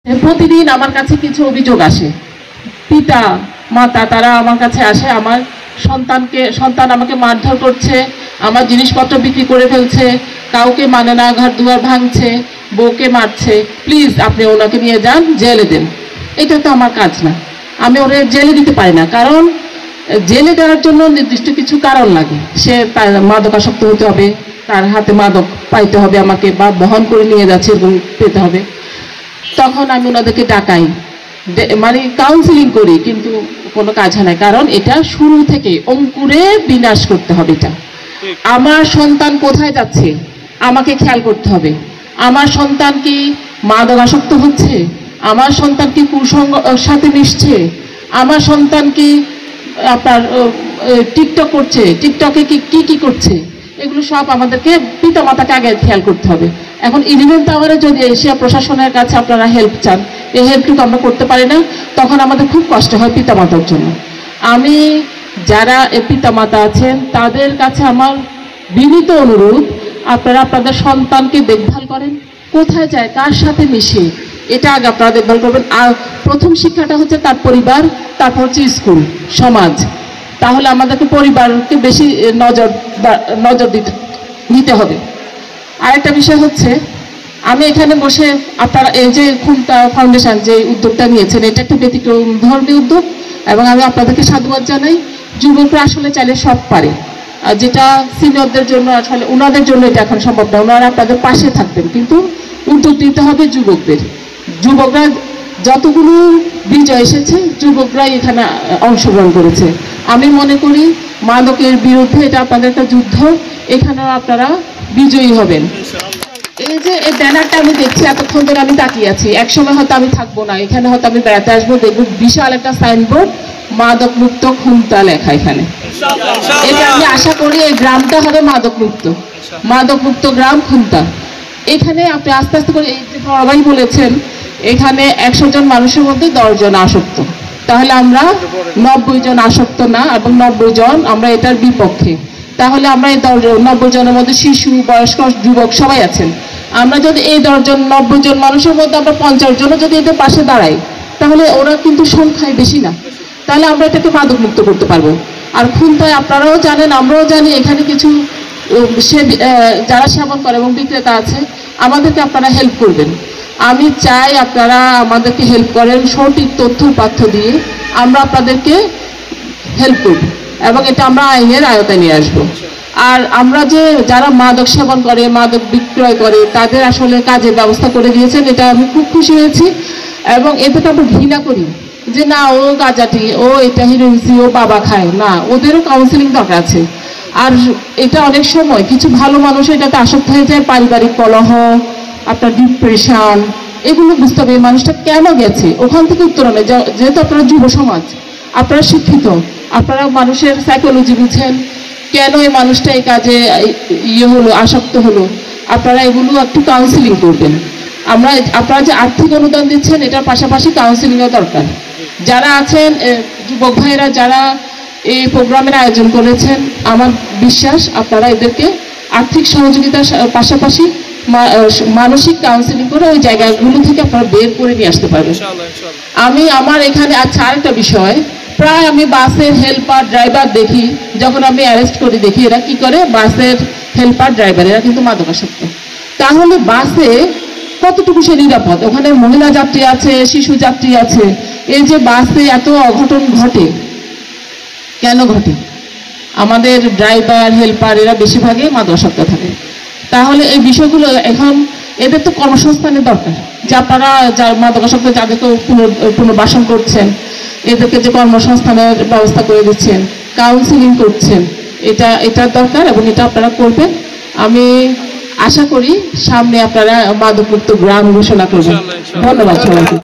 প্রতিদিন আমার কাছে কিছু অভিযোগ আসে, পিতা মাতা তারা আমার কাছে আসে, আমার সন্তান আমাকে মারধর করছে, আমার জিনিসপত্র বিক্রি করে ফেলছে, কাউকে মানে না, ঘর দুয়ার ভাঙছে, বউকে মারছে, প্লিজ আপনি ওনাকে নিয়ে যান, জেলে দেন। এটা তো আমার কাজ না, আমি ওরে জেলে দিতে পারি না, কারণ জেলে দেওয়ার জন্য নির্দিষ্ট কিছু কারণ লাগে। সে তার মাদকাসক্ত হতে হবে, তার হাতে মাদক পাইতে হবে আমাকে, বা বহন করে নিয়ে যাচ্ছে এবং পেতে হবে। তখন আমি ওনাদেরকে ডাকাই, মানে কাউন্সিলিং করি, কিন্তু কোনো কাজ হয় না, কারণ এটা শুরু থেকে অঙ্কুরে বিনাশ করতে হবে। এটা আমার সন্তান কোথায় যাচ্ছে আমাকে খেয়াল করতে হবে। আমার সন্তান কি মাদকাসক্ত হচ্ছে, আমার সন্তান কি কুসঙ্গ সাথে মিশছে, আমার সন্তান কি আপনার টিকটক করছে, টিকটকে কি কি করছে, এগুলো সব আমাদেরকে পিতা মাতাকে আগে খেয়াল করতে হবে। এখন 11th আওয়ারে যদি এশিয়া প্রশাসনের কাছে আপনারা হেল্প চান, এই হেল্পটুকু আমরা করতে পারি না, তখন আমাদের খুব কষ্ট হয় পিতা মাতার জন্য। আমি যারা পিতা মাতা আছেন তাদের কাছে আমার বিনীত অনুরোধ, আপনারা আপনাদের সন্তানকে দেখভাল করেন, কোথায় যায়, কার সাথে মিশে, এটা আগে আপনারা দেখভাল করবেন। আর প্রথম শিক্ষাটা হচ্ছে তার পরিবার, তারপর হচ্ছে স্কুল, সমাজ। তাহলে আমাদেরকে পরিবারকে বেশি নজর দিতে হবে। আরেকটা বিষয় হচ্ছে, আমি এখানে বসে আপনারা এই যে খুমতা ফাউন্ডেশন যে উদ্যোগটা নিয়েছেন, এটা একটা ব্যতিক্রম ধর্মী উদ্যোগ, এবং আমি আপনাদেরকে সাধুবাদ জানাই। যুবকরা আসলে চাইলে সব পারে, আর যেটা সিনিয়রদের জন্য আসলে ওনাদের জন্য এটা এখন সম্ভব না, ওনারা আপনাদের পাশে থাকবেন, কিন্তু উদ্যোগ নিতে হবে যুবকদের। যুবকরা যতগুলো বিজয় এসেছে, যুবকরাই এখানে অংশগ্রহণ করেছে। আমি মনে করি মাদকের বিরুদ্ধে এটা আপনাদের একটা যুদ্ধ, এখানেও আপনারা বিজয়ী হবেন। এই যে এই ব্যানারটা আমি দেখছি, এতক্ষণ ধরে আমি তাকিয়ে আছি, একসময় হয়তো আমি থাকবো না এখানে, হয়তো আমি বেড়াতে আসবো, দেখবো বিশাল একটা সাইনবোর্ড মাদক মুক্ত খুমতা লেখা এখানে। এটা আমি আশা করি এই গ্রামটা হবে মাদক মুক্ত গ্রাম খুমতা। এখানে আপনি আস্তে আস্তে করে, এই যে সবাই বলেছেন এখানে 100 জন মানুষের মধ্যে 10 জন আসক্ত, তাহলে আমরা 90 জন আসক্ত না, এবং 90 জন আমরা এটার বিপক্ষে। তাহলে আমরা এই 90 জনের মধ্যে শিশু, বয়স্ক, যুবক সবাই আছেন। আমরা যদি এই 90 জন মানুষের মধ্যে আমরা 50 জনও যদি এদের পাশে দাঁড়াই, তাহলে ওরা কিন্তু সংখ্যায় বেশি না, তাহলে আমরা এটাকে মাদক মুক্ত করতে পারবো। আর খুলনায় আপনারাও জানেন, আমরাও জানি, এখানে কিছু যারা সেবন করে এবং বিক্রেতা আছে, আমাদেরকে আপনারা হেল্প করবেন। আমি চাই আপনারা আমাদেরকে হেল্প করেন, সঠিক তথ্য পাঠ্য দিয়ে আমরা আপনাদেরকে হেল্প করব, এবং এটা আমরা আইনের আয়তায় নিয়ে আসবো। আর আমরা যে যারা মাদক সেবন করে, মাদক বিক্রয় করে, তাদের আসলে কাজের ব্যবস্থা করে দিয়েছেন, এটা আমি খুব খুশি হয়েছি। এবং এটাকে আমরা ঘৃণা করি যে না, ও গাঁজাটি, ও এটা হিরোইনসি, ও বাবা খায় না, ওদেরও কাউন্সিলিং দরকার আছে। আর এটা অনেক সময় কিছু ভালো মানুষ এটাতে আসক্ত হয়ে যায়, পারিবারিক কলহ, আপনার ডিপ্রেশন, এগুলো বুঝতে হবে এই মানুষটা কেন গেছে, ওখান থেকে উত্তরণে। যেহেতু আপনারা যুব সমাজ, আপনারা শিক্ষিত, আপনারা মানুষের সাইকোলজি বুঝেন, কেন এই মানুষটা এই কাজে হলো, আসক্ত হলো, আপনারা এগুলো একটু কাউন্সিলিং করবেন। আপনারা যে আর্থিক অনুদান দিচ্ছেন, এটার পাশাপাশি কাউন্সিলিংও দরকার। যারা আছেন যুবক ভাইয়েরা, যারা এই প্রোগ্রামের আয়োজন করেছেন, আমার বিশ্বাস আপনারা এদেরকে আর্থিক সহযোগিতার পাশাপাশি মানসিক কাউন্সিলিং করে ওই জায়গাগুলো থেকে আপনারা বের করে নিয়ে আসতে পারবেন। আমি আমার এখানে আরেকটা বিষয়, প্রায় আমি বাসের হেল্পার ড্রাইভার দেখি, যখন আমি অ্যারেস্ট করে দেখি এরা কি করে, বাসের হেল্পার ড্রাইভার এরা কিন্তু মাদকাসক্ত। তাহলে বাসে কতটুকু সে নিরাপদ? ওখানে মহিলা যাত্রী আছে, শিশু যাত্রী আছে, এই যে বাসে এত অঘটন ঘটে, কেন ঘটে? আমাদের ড্রাইভার হেল্পার এরা বেশিরভাগই মাদকাসক্ত থাকে। তাহলে এই বিষয়গুলো এখন এদের তো কর্মসংস্থানের দরকার, যে আপনারা মাদকাসক্ত যাদেরকে পুনর্বাসন করছেন, এদেরকে যে কর্মসংস্থানের ব্যবস্থা করে দিচ্ছেন, কাউন্সিলিং করছেন, এটার দরকার, এবং এটা আপনারা করবেন। আমি আশা করি সামনে আপনারা মাদকমুক্ত গ্রাম ঘোষণা করবেন। ধন্যবাদ সবাইকে।